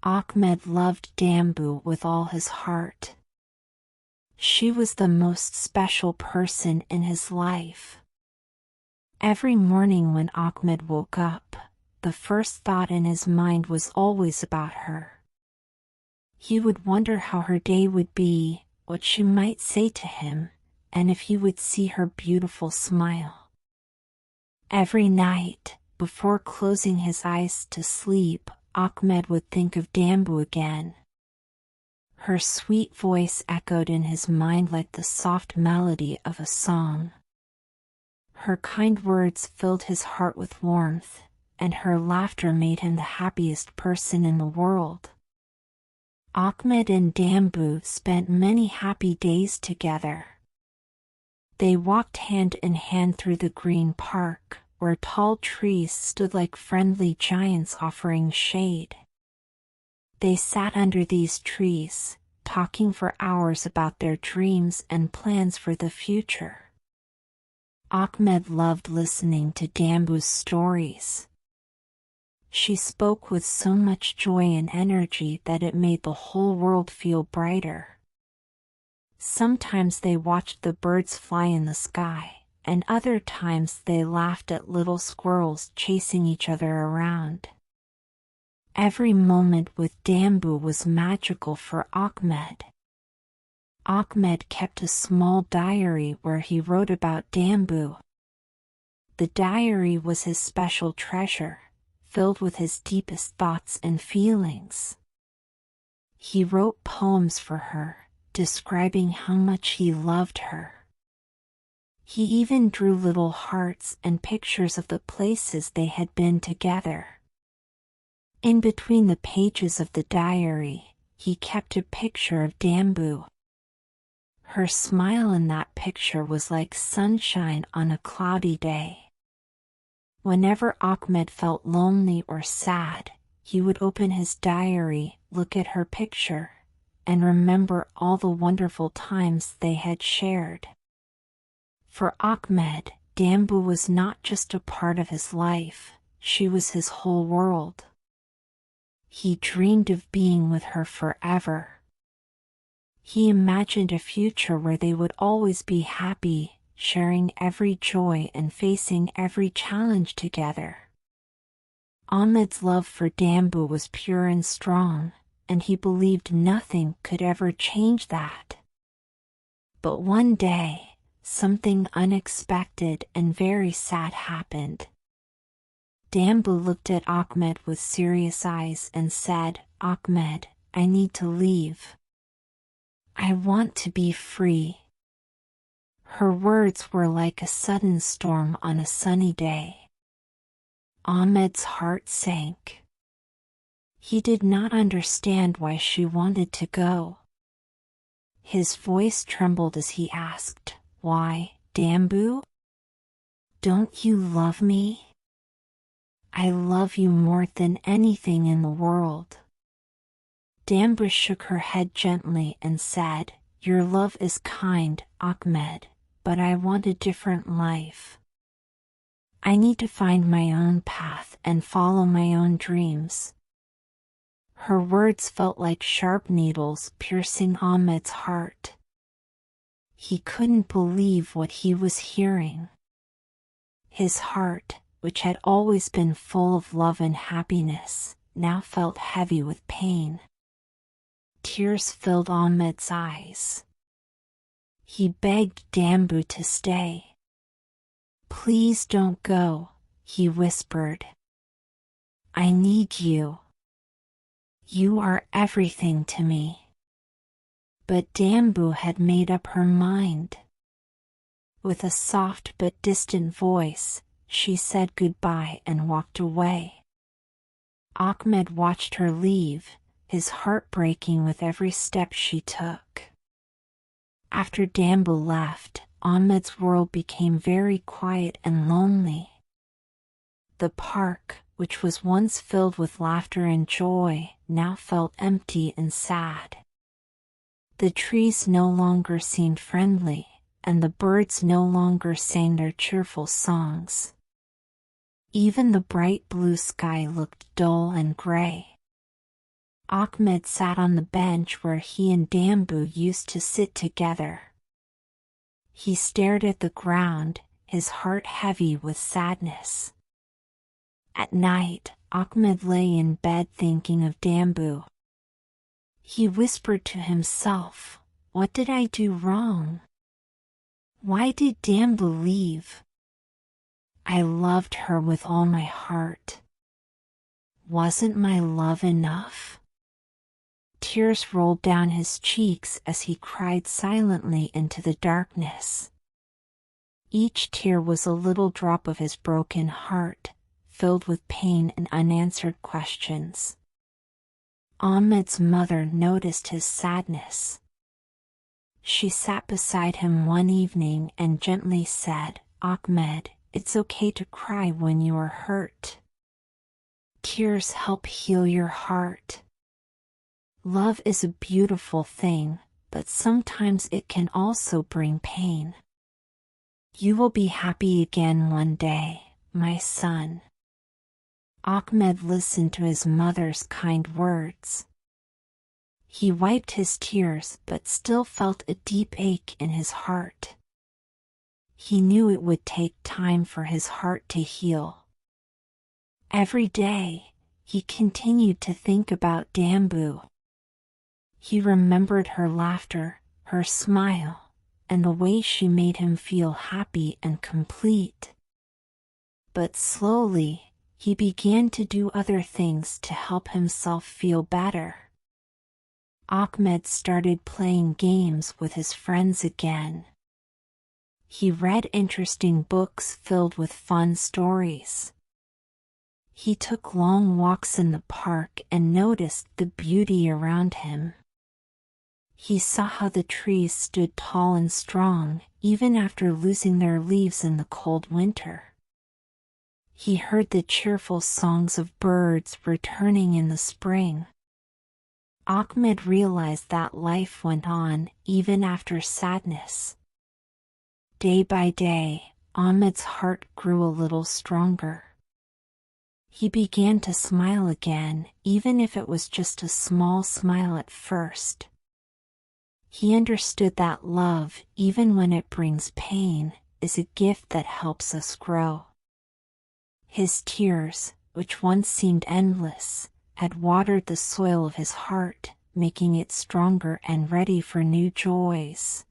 Ahmed loved Dambu with all his heart. She was the most special person in his life. Every morning when Ahmed woke up, the first thought in his mind was always about her. He would wonder how her day would be, what she might say to him, and if he would see her beautiful smile. Every night, before closing his eyes to sleep, Ahmed would think of Dambu again. Her sweet voice echoed in his mind like the soft melody of a song. Her kind words filled his heart with warmth, and her laughter made him the happiest person in the world. Ahmed and Dambu spent many happy days together. They walked hand in hand through the green park, where tall trees stood like friendly giants offering shade. They sat under these trees, talking for hours about their dreams and plans for the future. Ahmed loved listening to Dambu's stories. She spoke with so much joy and energy that it made the whole world feel brighter. Sometimes they watched the birds fly in the sky, and other times they laughed at little squirrels chasing each other around. Every moment with Dambu was magical for Ahmed. Ahmed kept a small diary where he wrote about Dambu. The diary was his special treasure, filled with his deepest thoughts and feelings. He wrote poems for her, describing how much he loved her. He even drew little hearts and pictures of the places they had been together. In between the pages of the diary, he kept a picture of Dambu. Her smile in that picture was like sunshine on a cloudy day. Whenever Ahmed felt lonely or sad, he would open his diary, look at her picture, and remember all the wonderful times they had shared. For Ahmed, Dambu was not just a part of his life, she was his whole world. He dreamed of being with her forever. He imagined a future where they would always be happy, sharing every joy and facing every challenge together. Ahmed's love for Dambu was pure and strong, and he believed nothing could ever change that. But one day, something unexpected and very sad happened. Dambu looked at Ahmed with serious eyes and said, "Ahmed, I need to leave. I want to be free." Her words were like a sudden storm on a sunny day. Ahmed's heart sank. He did not understand why she wanted to go. His voice trembled as he asked, "Why, Dambu? Don't you love me?" "I love you more than anything in the world." Dambu shook her head gently and said, "Your love is kind, Ahmed, but I want a different life. I need to find my own path and follow my own dreams." Her words felt like sharp needles piercing Ahmed's heart. He couldn't believe what he was hearing. His heart, which had always been full of love and happiness, now felt heavy with pain. Tears filled Ahmed's eyes. He begged Dambu to stay. "Please don't go," he whispered. "I need you. You are everything to me." But Dambu had made up her mind. With a soft but distant voice, she said goodbye and walked away. Ahmed watched her leave, his heart breaking with every step she took. After Dambu left, Ahmed's world became very quiet and lonely. The park, which was once filled with laughter and joy, now felt empty and sad. The trees no longer seemed friendly, and the birds no longer sang their cheerful songs. Even the bright blue sky looked dull and gray. Ahmed sat on the bench where he and Dambu used to sit together. He stared at the ground, his heart heavy with sadness. At night, Ahmed lay in bed thinking of Dambu. He whispered to himself, "What did I do wrong? Why did Dambu leave? I loved her with all my heart. Wasn't my love enough?" Tears rolled down his cheeks as he cried silently into the darkness. Each tear was a little drop of his broken heart, filled with pain and unanswered questions. Ahmed's mother noticed his sadness. She sat beside him one evening and gently said, "Ahmed, it's okay to cry when you are hurt. Tears help heal your heart. Love is a beautiful thing, but sometimes it can also bring pain. You will be happy again one day, my son." Ahmed listened to his mother's kind words. He wiped his tears but still felt a deep ache in his heart. He knew it would take time for his heart to heal. Every day, he continued to think about Dambu. He remembered her laughter, her smile, and the way she made him feel happy and complete. But slowly, he began to do other things to help himself feel better. Ahmed started playing games with his friends again. He read interesting books filled with fun stories. He took long walks in the park and noticed the beauty around him. He saw how the trees stood tall and strong, even after losing their leaves in the cold winter. He heard the cheerful songs of birds returning in the spring. Ahmed realized that life went on even after sadness. Day by day, Ahmed's heart grew a little stronger. He began to smile again, even if it was just a small smile at first. He understood that love, even when it brings pain, is a gift that helps us grow. His tears, which once seemed endless, had watered the soil of his heart, making it stronger and ready for new joys.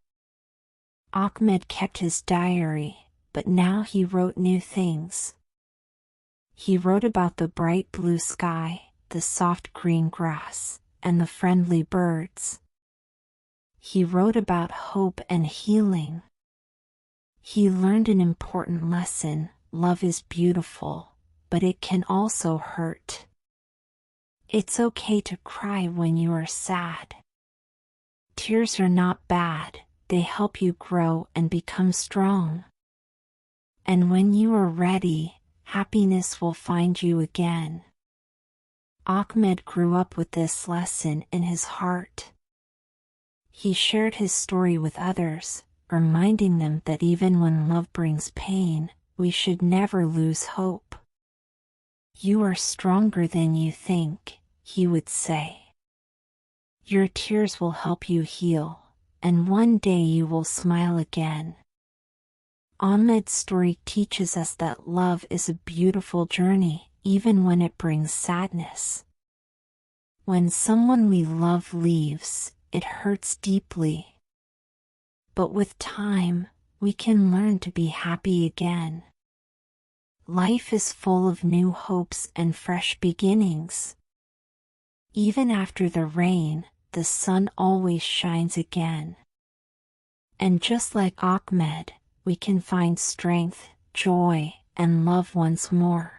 Ahmed kept his diary, but now he wrote new things. He wrote about the bright blue sky, the soft green grass, and the friendly birds. He wrote about hope and healing. He learned an important lesson: love is beautiful, but it can also hurt. It's okay to cry when you are sad. Tears are not bad, they help you grow and become strong. And when you are ready, happiness will find you again. Ahmed grew up with this lesson in his heart. He shared his story with others, reminding them that even when love brings pain, we should never lose hope. "You are stronger than you think," he would say. "Your tears will help you heal, and one day you will smile again." Ahmed's story teaches us that love is a beautiful journey, even when it brings sadness. When someone we love leaves, it hurts deeply. But with time, we can learn to be happy again. Life is full of new hopes and fresh beginnings. Even after the rain, the sun always shines again. And just like Ahmed, we can find strength, joy, and love once more.